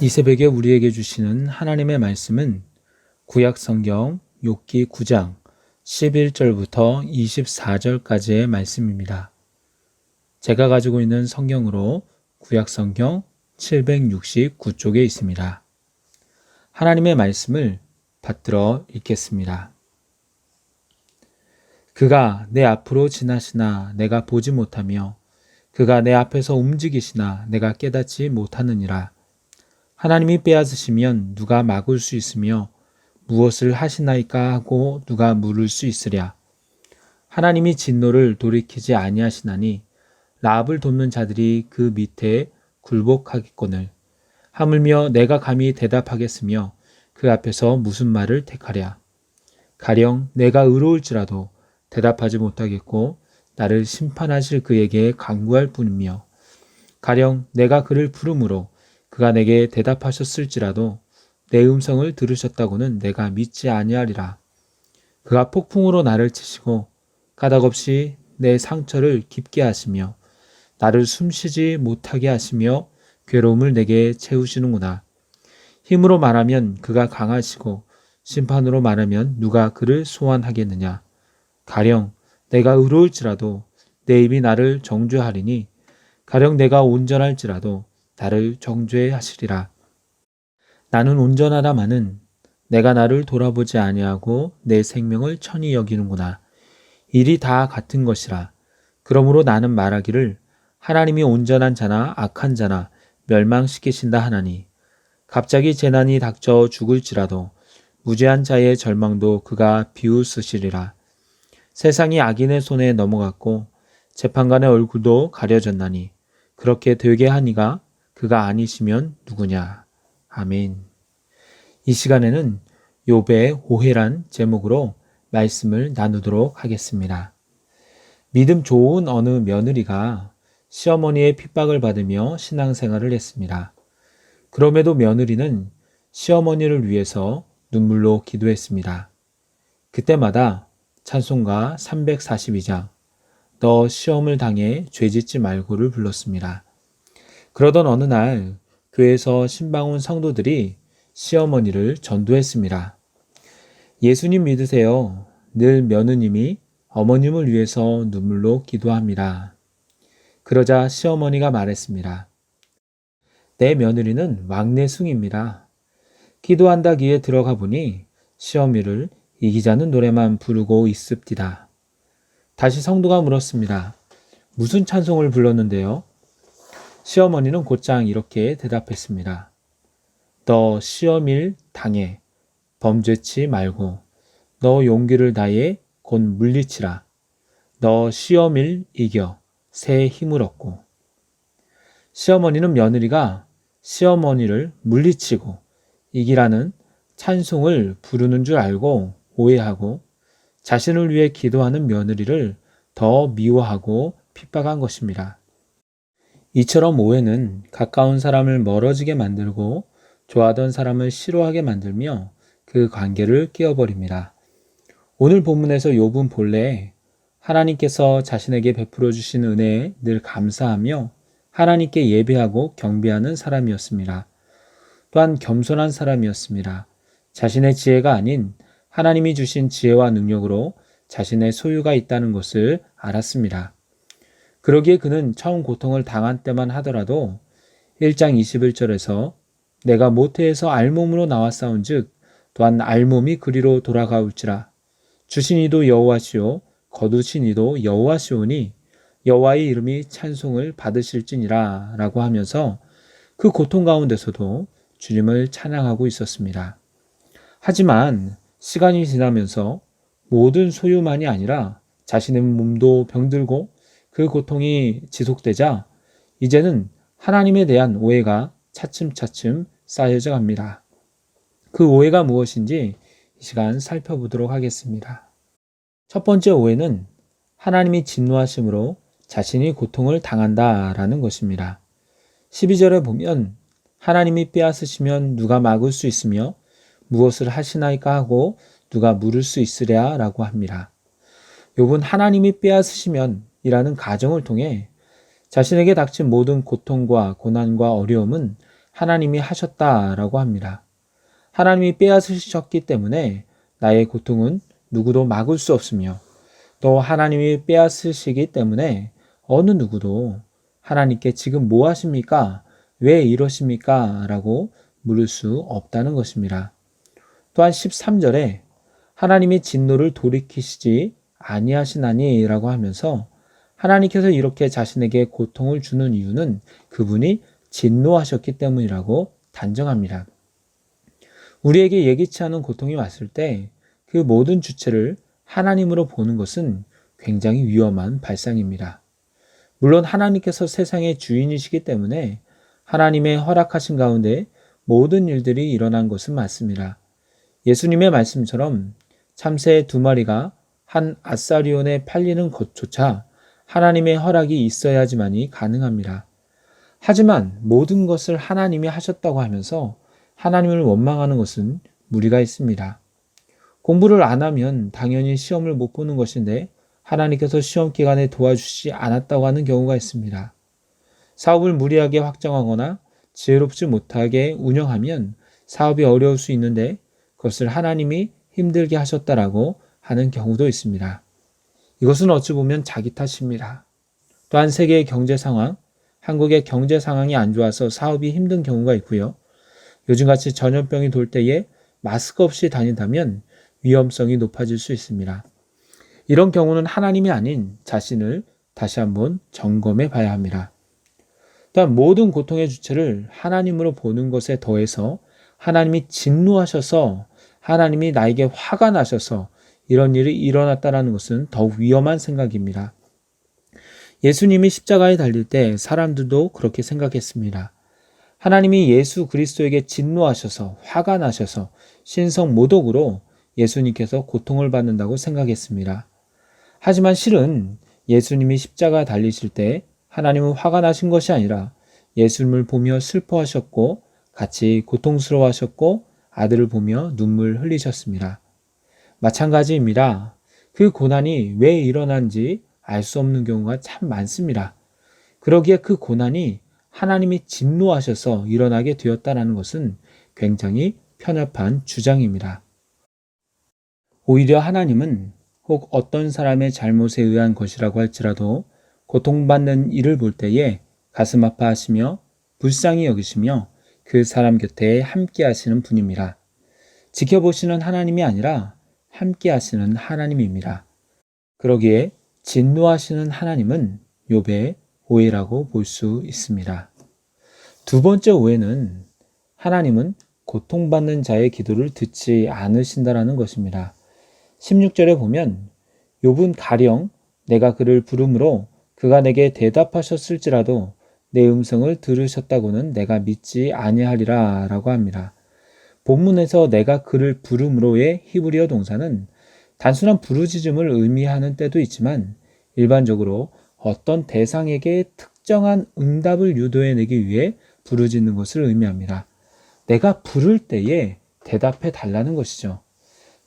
이 새벽에 우리에게 주시는 하나님의 말씀은 구약 성경 욥기 9장 11절부터 24절까지의 말씀입니다. 제가 가지고 있는 성경으로 구약 성경 769쪽에 있습니다. 하나님의 말씀을 받들어 읽겠습니다. 그가 내 앞으로 지나시나 내가 보지 못하며 그가 내 앞에서 움직이시나 내가 깨닫지 못하느니라. 하나님이 빼앗으시면 누가 막을 수 있으며 무엇을 하시나이까 하고 누가 물을 수 있으랴. 하나님이 진노를 돌이키지 아니하시나니 라합을 돕는 자들이 그 밑에 굴복하겠거늘. 하물며 내가 감히 대답하겠으며 그 앞에서 무슨 말을 택하랴. 가령 내가 의로울지라도 대답하지 못하겠고 나를 심판하실 그에게 간구할 뿐이며 가령 내가 그를 부르므로 그가 내게 대답하셨을지라도 내 음성을 들으셨다고는 내가 믿지 아니하리라. 그가 폭풍으로 나를 치시고 까닭없이 내 상처를 깊게 하시며 나를 숨쉬지 못하게 하시며 괴로움을 내게 채우시는구나. 힘으로 말하면 그가 강하시고 심판으로 말하면 누가 그를 소환하겠느냐. 가령 내가 의로울지라도 내 입이 나를 정죄하리니 가령 내가 온전할지라도 나를 정죄 하시리라. 나는 온전하다마는 내가 나를 돌아보지 아니하고 내 생명을 천히 여기는구나. 일이 다 같은 것이라. 그러므로 나는 말하기를 하나님이 온전한 자나 악한 자나 멸망시키신다 하나니 갑자기 재난이 닥쳐 죽을지라도 무죄한 자의 절망도 그가 비웃으시리라. 세상이 악인의 손에 넘어갔고 재판관의 얼굴도 가려졌나니 그렇게 되게 하니가 그가 아니시면 누구냐. 아멘. 이 시간에는 욥의 오해란 제목으로 말씀을 나누도록 하겠습니다. 믿음 좋은 어느 며느리가 시어머니의 핍박을 받으며 신앙생활을 했습니다. 그럼에도 며느리는 시어머니를 위해서 눈물로 기도했습니다. 그때마다 찬송가 342장 너 시험을 당해 죄짓지 말고를 불렀습니다. 그러던 어느 날 교회에서 신방온 성도들이 시어머니를 전도했습니다. 예수님 믿으세요. 늘 며느님이 어머님을 위해서 눈물로 기도합니다. 그러자 시어머니가 말했습니다. 내 며느리는 왕래숭입니다. 기도한다기에 들어가 보니 시어미를 이기자는 노래만 부르고 있습디다. 다시 성도가 물었습니다. 무슨 찬송을 불렀는데요? 시어머니는 곧장 이렇게 대답했습니다. 너 시험일 당해 범죄치 말고 너 용기를 다해 곧 물리치라. 너 시험일 이겨 새 힘을 얻고. 시어머니는 며느리가 시어머니를 물리치고 이기라는 찬송을 부르는 줄 알고 오해하고 자신을 위해 기도하는 며느리를 더 미워하고 핍박한 것입니다. 이처럼 오해는 가까운 사람을 멀어지게 만들고 좋아하던 사람을 싫어하게 만들며 그 관계를 깨어버립니다. 오늘 본문에서 욥은 본래 하나님께서 자신에게 베풀어 주신 은혜에 늘 감사하며 하나님께 예배하고 경배하는 사람이었습니다. 또한 겸손한 사람이었습니다. 자신의 지혜가 아닌 하나님이 주신 지혜와 능력으로 자신의 소유가 있다는 것을 알았습니다. 그러기에 그는 처음 고통을 당한 때만 하더라도 1장 21절에서 내가 모태에서 알몸으로 나왔사온즉 또한 알몸이 그리로 돌아가올지라. 주신 이도 여호와시오 거두신 이도 여호와시오니 여호와의 이름이 찬송을 받으실지니라 라고 하면서 그 고통 가운데서도 주님을 찬양하고 있었습니다. 하지만 시간이 지나면서 모든 소유만이 아니라 자신의 몸도 병들고 그 고통이 지속되자 이제는 하나님에 대한 오해가 차츰차츰 쌓여져 갑니다. 그 오해가 무엇인지 이 시간 살펴보도록 하겠습니다. 첫 번째 오해는 하나님이 진노하심으로 자신이 고통을 당한다라는 것입니다. 12절에 보면 하나님이 빼앗으시면 누가 막을 수 있으며 무엇을 하시나이까 하고 누가 물을 수 있으랴 라고 합니다. 욥은 하나님이 빼앗으시면 이라는 가정을 통해 자신에게 닥친 모든 고통과 고난과 어려움은 하나님이 하셨다라고 합니다. 하나님이 빼앗으셨기 때문에 나의 고통은 누구도 막을 수 없으며 또 하나님이 빼앗으시기 때문에 어느 누구도 하나님께 지금 뭐 하십니까? 왜 이러십니까? 라고 물을 수 없다는 것입니다. 또한 13절에 하나님이 진노를 돌이키시지 아니하시나니 라고 하면서 하나님께서 이렇게 자신에게 고통을 주는 이유는 그분이 진노하셨기 때문이라고 단정합니다. 우리에게 예기치 않은 고통이 왔을 때 그 모든 주체를 하나님으로 보는 것은 굉장히 위험한 발상입니다. 물론 하나님께서 세상의 주인이시기 때문에 하나님의 허락하신 가운데 모든 일들이 일어난 것은 맞습니다. 예수님의 말씀처럼 참새 2마리가 한 아사리온에 팔리는 것조차 하나님의 허락이 있어야지만이 가능합니다. 하지만 모든 것을 하나님이 하셨다고 하면서 하나님을 원망하는 것은 무리가 있습니다. 공부를 안 하면 당연히 시험을 못 보는 것인데 하나님께서 시험 기간에 도와주시지 않았다고 하는 경우가 있습니다. 사업을 무리하게 확장하거나 지혜롭지 못하게 운영하면 사업이 어려울 수 있는데 그것을 하나님이 힘들게 하셨다라고 하는 경우도 있습니다. 이것은 어찌 보면 자기 탓입니다. 또한 세계의 경제 상황, 한국의 경제 상황이 안 좋아서 사업이 힘든 경우가 있고요. 요즘같이 전염병이 돌 때에 마스크 없이 다닌다면 위험성이 높아질 수 있습니다. 이런 경우는 하나님이 아닌 자신을 다시 한번 점검해 봐야 합니다. 또한 모든 고통의 주체를 하나님으로 보는 것에 더해서 하나님이 진노하셔서 하나님이 나에게 화가 나셔서 이런 일이 일어났다는 것은 더욱 위험한 생각입니다. 예수님이 십자가에 달릴 때 사람들도 그렇게 생각했습니다. 하나님이 예수 그리스도에게 진노하셔서 화가 나셔서 신성모독으로 예수님께서 고통을 받는다고 생각했습니다. 하지만 실은 예수님이 십자가 달리실 때 하나님은 화가 나신 것이 아니라 예수님을 보며 슬퍼하셨고 같이 고통스러워하셨고 아들을 보며 눈물 흘리셨습니다. 마찬가지입니다. 그 고난이 왜 일어난지 알 수 없는 경우가 참 많습니다. 그러기에 그 고난이 하나님이 진노하셔서 일어나게 되었다는 것은 굉장히 편협한 주장입니다. 오히려 하나님은 혹 어떤 사람의 잘못에 의한 것이라고 할지라도 고통받는 이를 볼 때에 가슴 아파하시며 불쌍히 여기시며 그 사람 곁에 함께 하시는 분입니다. 지켜보시는 하나님이 아니라 함께 하시는 하나님입니다. 그러기에 진노하시는 하나님은 욥의 오해라고 볼 수 있습니다. 두 번째 오해는 하나님은 고통받는 자의 기도를 듣지 않으신다라는 것입니다. 16절에 보면 욥은 가령 내가 그를 부름으로 그가 내게 대답하셨을지라도 내 음성을 들으셨다고는 내가 믿지 아니하리라 라고 합니다. 본문에서 내가 그를 부름으로의 히브리어 동사는 단순한 부르짖음을 의미하는 때도 있지만 일반적으로 어떤 대상에게 특정한 응답을 유도해내기 위해 부르짖는 것을 의미합니다. 내가 부를 때에 대답해 달라는 것이죠.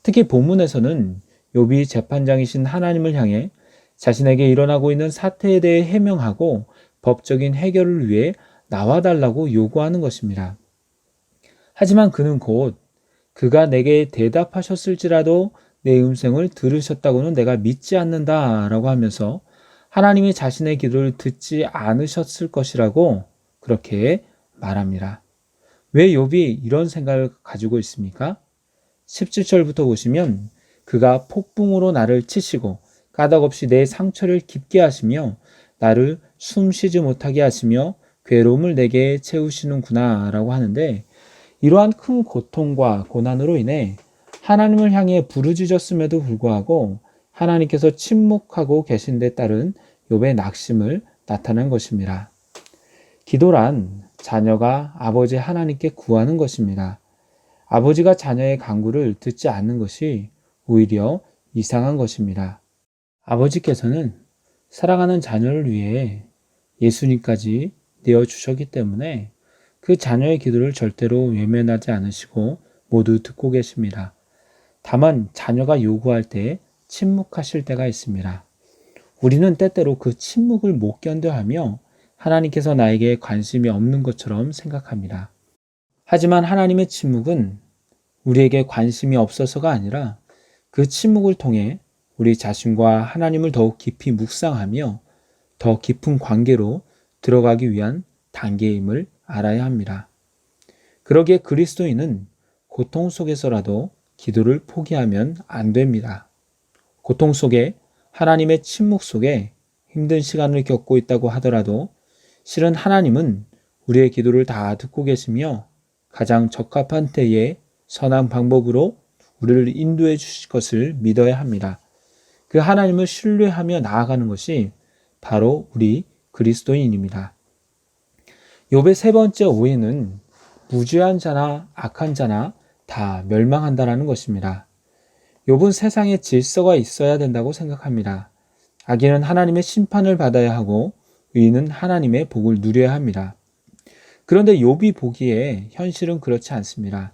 특히 본문에서는 욥이 재판장이신 하나님을 향해 자신에게 일어나고 있는 사태에 대해 해명하고 법적인 해결을 위해 나와달라고 요구하는 것입니다. 하지만 그는 곧 그가 내게 대답하셨을지라도 내 음성을 들으셨다고는 내가 믿지 않는다 라고 하면서 하나님이 자신의 기도를 듣지 않으셨을 것이라고 그렇게 말합니다. 왜 욥이 이런 생각을 가지고 있습니까? 17절부터 보시면 그가 폭풍으로 나를 치시고 까닭없이 내 상처를 깊게 하시며 나를 숨쉬지 못하게 하시며 괴로움을 내게 채우시는구나 라고 하는데 이러한 큰 고통과 고난으로 인해 하나님을 향해 부르짖었음에도 불구하고 하나님께서 침묵하고 계신 데 따른 욥의 낙심을 나타낸 것입니다. 기도란 자녀가 아버지 하나님께 구하는 것입니다. 아버지가 자녀의 간구를 듣지 않는 것이 오히려 이상한 것입니다. 아버지께서는 사랑하는 자녀를 위해 예수님까지 내어주셨기 때문에 그 자녀의 기도를 절대로 외면하지 않으시고 모두 듣고 계십니다. 다만 자녀가 요구할 때 침묵하실 때가 있습니다. 우리는 때때로 그 침묵을 못 견뎌하며 하나님께서 나에게 관심이 없는 것처럼 생각합니다. 하지만 하나님의 침묵은 우리에게 관심이 없어서가 아니라 그 침묵을 통해 우리 자신과 하나님을 더욱 깊이 묵상하며 더 깊은 관계로 들어가기 위한 단계임을 알아야 합니다. 그러기에 그리스도인은 고통 속에서라도 기도를 포기하면 안 됩니다. 고통 속에 하나님의 침묵 속에 힘든 시간을 겪고 있다고 하더라도 실은 하나님은 우리의 기도를 다 듣고 계시며 가장 적합한 때에 선한 방법으로 우리를 인도해 주실 것을 믿어야 합니다. 그 하나님을 신뢰하며 나아가는 것이 바로 우리 그리스도인입니다. 욥의 세 번째 오해는 무죄한 자나 악한 자나 다 멸망한다라는 것입니다. 욥은 세상에 질서가 있어야 된다고 생각합니다. 악인은 하나님의 심판을 받아야 하고 의인은 하나님의 복을 누려야 합니다. 그런데 욥이 보기에 현실은 그렇지 않습니다.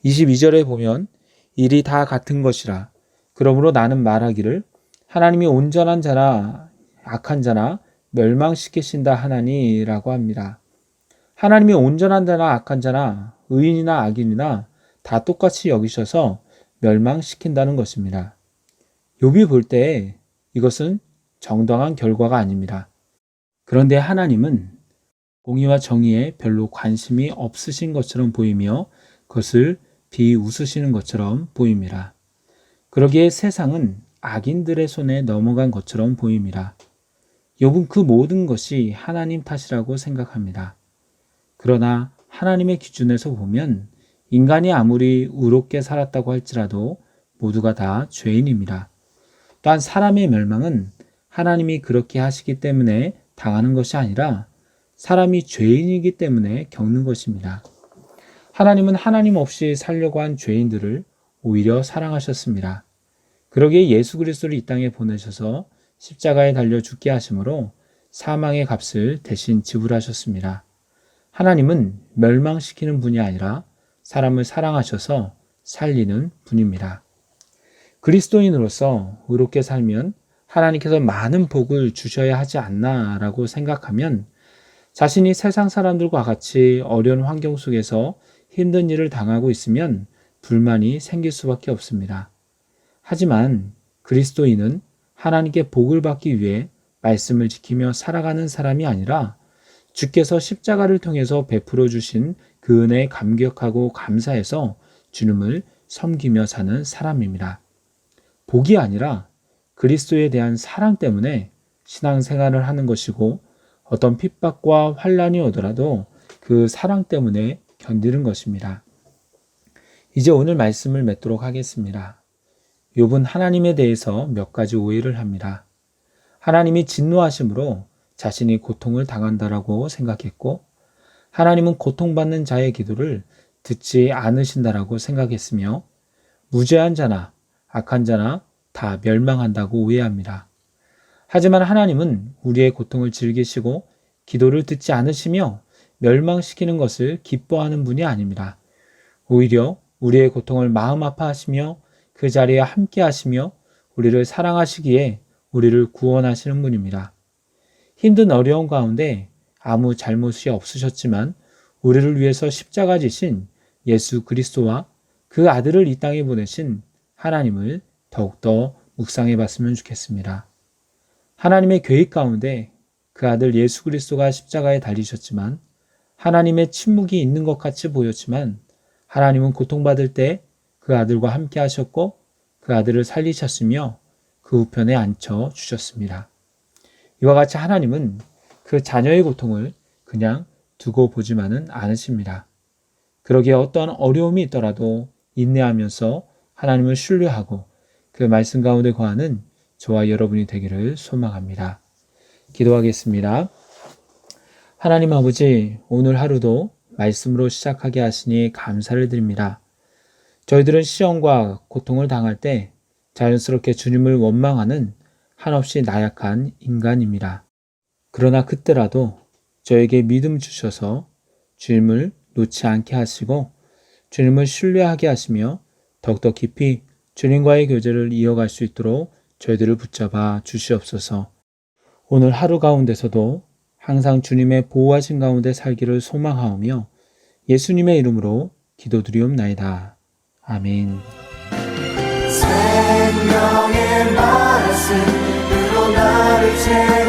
22절에 보면 일이 다 같은 것이라 그러므로 나는 말하기를 하나님이 온전한 자나 악한 자나 멸망시키신다 하나니라고 합니다. 하나님이 온전한 자나 악한 자나 의인이나 악인이나 다 똑같이 여기셔서 멸망시킨다는 것입니다. 욥이 볼 때 이것은 정당한 결과가 아닙니다. 그런데 하나님은 공의와 정의에 별로 관심이 없으신 것처럼 보이며 그것을 비웃으시는 것처럼 보입니다. 그러기에 세상은 악인들의 손에 넘어간 것처럼 보입니다. 욥은 그 모든 것이 하나님 탓이라고 생각합니다. 그러나 하나님의 기준에서 보면 인간이 아무리 의롭게 살았다고 할지라도 모두가 다 죄인입니다. 또한 사람의 멸망은 하나님이 그렇게 하시기 때문에 당하는 것이 아니라 사람이 죄인이기 때문에 겪는 것입니다. 하나님은 하나님 없이 살려고 한 죄인들을 오히려 사랑하셨습니다. 그러기에 예수 그리스도를 이 땅에 보내셔서 십자가에 달려 죽게 하심으로 사망의 값을 대신 지불하셨습니다. 하나님은 멸망시키는 분이 아니라 사람을 사랑하셔서 살리는 분입니다. 그리스도인으로서 의롭게 살면 하나님께서 많은 복을 주셔야 하지 않나라고 생각하면 자신이 세상 사람들과 같이 어려운 환경 속에서 힘든 일을 당하고 있으면 불만이 생길 수밖에 없습니다. 하지만 그리스도인은 하나님께 복을 받기 위해 말씀을 지키며 살아가는 사람이 아니라 주께서 십자가를 통해서 베풀어 주신 그 은혜에 감격하고 감사해서 주님을 섬기며 사는 사람입니다. 복이 아니라 그리스도에 대한 사랑 때문에 신앙생활을 하는 것이고 어떤 핍박과 환난이 오더라도 그 사랑 때문에 견디는 것입니다. 이제 오늘 말씀을 맺도록 하겠습니다. 욥은 하나님에 대해서 몇 가지 오해를 합니다. 하나님이 진노하심으로 자신이 고통을 당한다라고 생각했고 하나님은 고통받는 자의 기도를 듣지 않으신다라고 생각했으며 무죄한 자나 악한 자나 다 멸망한다고 오해합니다. 하지만 하나님은 우리의 고통을 즐기시고 기도를 듣지 않으시며 멸망시키는 것을 기뻐하는 분이 아닙니다. 오히려 우리의 고통을 마음 아파하시며 그 자리에 함께 하시며 우리를 사랑하시기에 우리를 구원하시는 분입니다. 힘든 어려움 가운데 아무 잘못이 없으셨지만 우리를 위해서 십자가 지신 예수 그리스도와 그 아들을 이 땅에 보내신 하나님을 더욱더 묵상해 봤으면 좋겠습니다. 하나님의 계획 가운데 그 아들 예수 그리스도가 십자가에 달리셨지만 하나님의 침묵이 있는 것 같이 보였지만 하나님은 고통받을 때 그 아들과 함께 하셨고 그 아들을 살리셨으며 그 우편에 앉혀 주셨습니다. 이와 같이 하나님은 그 자녀의 고통을 그냥 두고 보지만은 않으십니다. 그러기에 어떠한 어려움이 있더라도 인내하면서 하나님을 신뢰하고 그 말씀 가운데 거하는 저와 여러분이 되기를 소망합니다. 기도하겠습니다. 하나님 아버지, 오늘 하루도 말씀으로 시작하게 하시니 감사를 드립니다. 저희들은 시험과 고통을 당할 때 자연스럽게 주님을 원망하는 한없이 나약한 인간입니다. 그러나 그때라도 저에게 믿음 주셔서 주님을 놓지 않게 하시고 주님을 신뢰하게 하시며 더욱더 깊이 주님과의 교제를 이어갈 수 있도록 저희들을 붙잡아 주시옵소서. 오늘 하루 가운데서도 항상 주님의 보호하신 가운데 살기를 소망하오며 예수님의 이름으로 기도드리옵나이다. 아멘. 생명의 말씀으로 나를 채